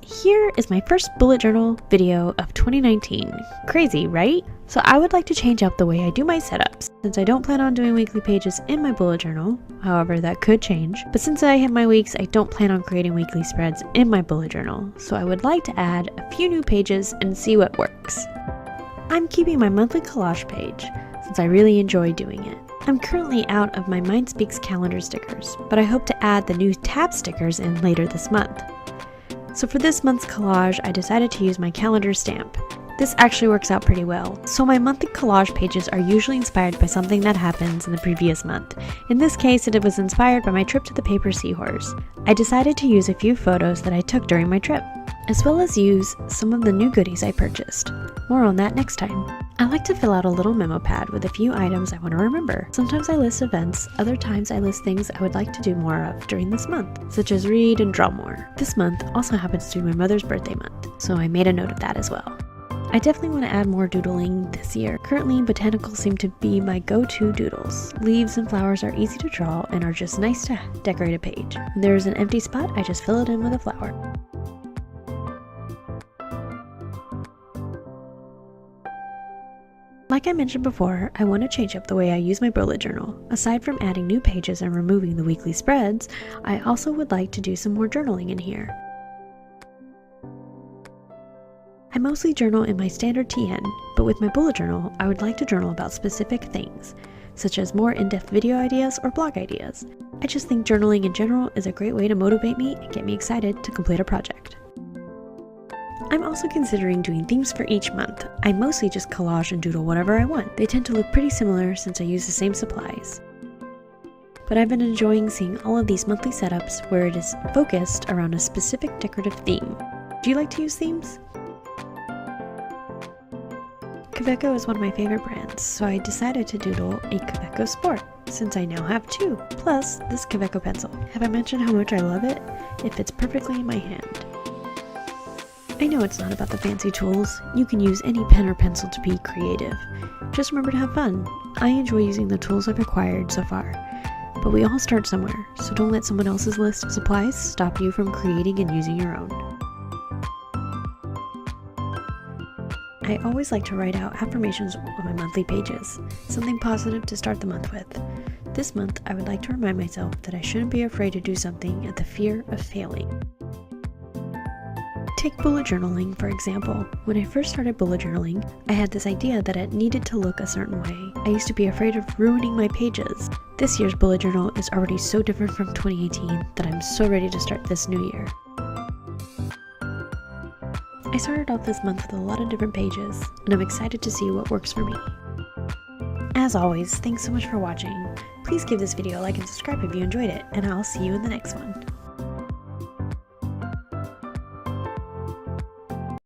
here is my first bullet journal video of 2019. Crazy, right? So I would like to change up the way I do my setups. Since I don't plan on doing weekly pages in my bullet journal, however that could change, but since I have my weeks, I don't plan on creating weekly spreads in my bullet journal, so I would like to add a few new pages and see what works. I'm keeping my monthly collage page, since I really enjoy doing it. I'm currently out of my Mind Speaks calendar stickers, but I hope to add the new tab stickers in later this month. So for this month's collage, I decided to use my calendar stamp. This actually works out pretty well. So my monthly collage pages are usually inspired by something that happens in the previous month. In this case, it was inspired by my trip to the paper seahorse. I decided to use a few photos that I took during my trip, as well as use some of the new goodies I purchased. More on that next time. I like to fill out a little memo pad with a few items I want to remember. Sometimes I list events, other times I list things I would like to do more of during this month, such as read and draw more. This month also happens to be my mother's birthday month, so I made a note of that as well. I definitely want to add more doodling this year. Currently, botanicals seem to be my go-to doodles. Leaves and flowers are easy to draw and are just nice to decorate a page. When there is an empty spot, I just fill it in with a flower. Like I mentioned before, I want to change up the way I use my bullet journal. Aside from adding new pages and removing the weekly spreads, I also would like to do some more journaling in here. I mostly journal in my standard TN, but with my bullet journal, I would like to journal about specific things, such as more in-depth video ideas or blog ideas. I just think journaling in general is a great way to motivate me and get me excited to complete a project. I'm also considering doing themes for each month. I mostly just collage and doodle whatever I want. They tend to look pretty similar since I use the same supplies. But I've been enjoying seeing all of these monthly setups where it is focused around a specific decorative theme. Do you like to use themes? Kaweco is one of my favorite brands, so I decided to doodle a Kaweco Sport, since I now have two, plus this Kaweco pencil. Have I mentioned how much I love it? It fits perfectly in my hand. I know it's not about the fancy tools. You can use any pen or pencil to be creative. Just remember to have fun. I enjoy using the tools I've acquired so far, but we all start somewhere, so don't let someone else's list of supplies stop you from creating and using your own. I always like to write out affirmations on my monthly pages, something positive to start the month with. This month, I would like to remind myself that I shouldn't be afraid to do something at the fear of failing. Take bullet journaling, for example. When I first started bullet journaling, I had this idea that it needed to look a certain way. I used to be afraid of ruining my pages. This year's bullet journal is already so different from 2018 that I'm so ready to start this new year. I started off this month with a lot of different pages, and I'm excited to see what works for me. As always, thanks so much for watching. Please give this video a like and subscribe if you enjoyed it, and I'll see you in the next one.